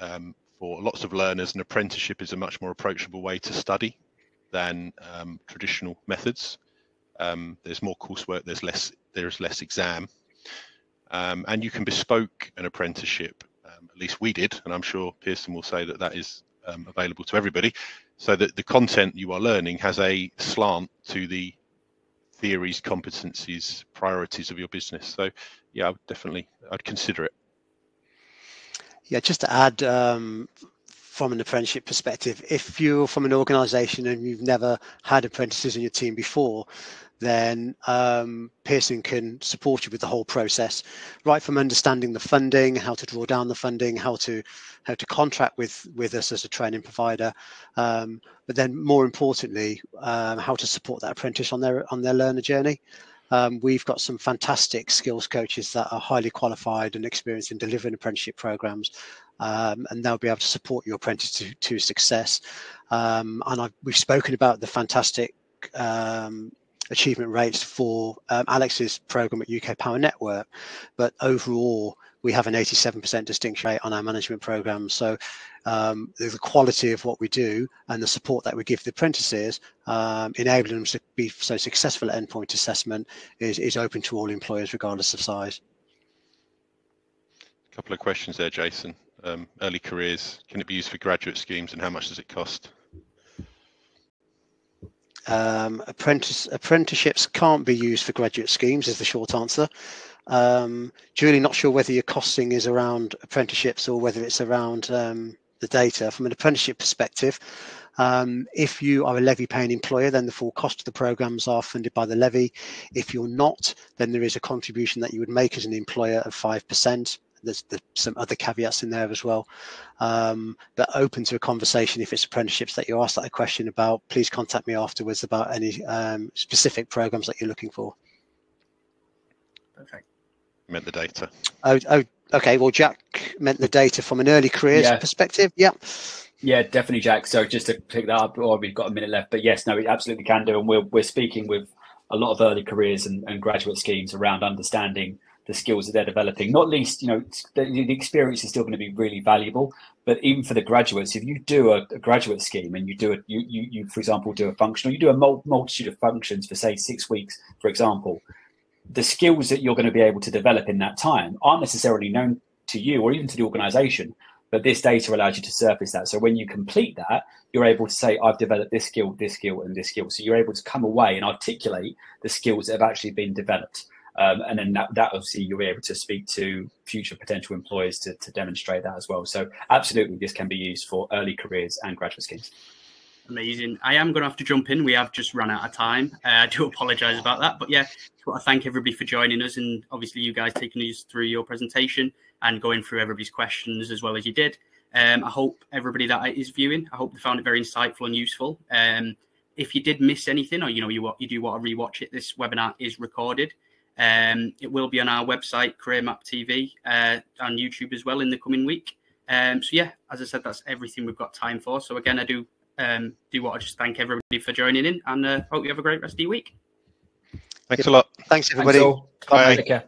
for lots of learners. An apprenticeship is a much more approachable way to study than traditional methods. There's more coursework. There's less exam. And you can bespoke an apprenticeship, at least we did, and I'm sure Pearson will say that is available to everybody, so that the content you are learning has a slant to the theories, competencies, priorities of your business. So yeah, I'd consider it. Yeah, just to add, from an apprenticeship perspective, if you're from an organisation and you've never had apprentices in your team before, then Pearson can support you with the whole process, right from understanding the funding, how to draw down the funding, how to contract with us as a training provider, but then more importantly, how to support that apprentice on their learner journey. We've got some fantastic skills coaches that are highly qualified and experienced in delivering apprenticeship programs, and they'll be able to support your apprentice to success. And we've spoken about the fantastic achievement rates for Alex's program at UK Power Network, but overall we have an 87% distinction rate on our management program. So the quality of what we do and the support that we give the apprentices, enabling them to be so successful at endpoint assessment, is open to all employers regardless of size. Couple of questions there, Jason. Early careers, can it be used for graduate schemes, and how much does it cost? Apprenticeships can't be used for graduate schemes is the short answer. Really not sure whether your costing is around apprenticeships or whether it's around the data. From an apprenticeship perspective, if you are a levy paying employer, then the full cost of the programs are funded by the levy. If you're not, then there is a contribution that you would make as an employer of 5%. There's some other caveats in there as well, but open to a conversation. If it's apprenticeships that you asked that a question about, please contact me afterwards about any specific programs that you're looking for. Perfect. Meant the data. Oh, okay. Well, Jack meant the data from an early careers perspective. Yeah. Yeah, definitely, Jack. So just to pick that up, or we've got a minute left, but yes, no, we absolutely can do. And we're speaking with a lot of early careers and graduate schemes around understanding the skills that they're developing. Not least, the experience is still going to be really valuable. But even for the graduates, if you do a graduate scheme and you for example, do a function, or you do a multitude of functions for say 6 weeks, for example, the skills that you're going to be able to develop in that time aren't necessarily known to you or even to the organization, but this data allows you to surface that. So when you complete that, you're able to say, I've developed this skill, and this skill. So you're able to come away and articulate the skills that have actually been developed. And then that obviously you'll be able to speak to future potential employers to demonstrate that as well. So absolutely, this can be used for early careers and graduate schemes. Amazing. I am going to have to jump in. We have just run out of time. I do apologise about that. But yeah, just want to thank everybody for joining us, and obviously you guys taking us through your presentation and going through everybody's questions as well as you did. I hope everybody that is viewing, I hope they found it very insightful and useful. If you did miss anything, or you do want to rewatch it, this webinar is recorded. It will be on our website, Career Map TV, on YouTube as well in the coming week. So yeah, as I said, that's everything we've got time for. So again, I do want to just thank everybody for joining in, and hope you have a great rest of your week. Thanks a lot. Thanks, everybody. Thanks all. Bye. Take care.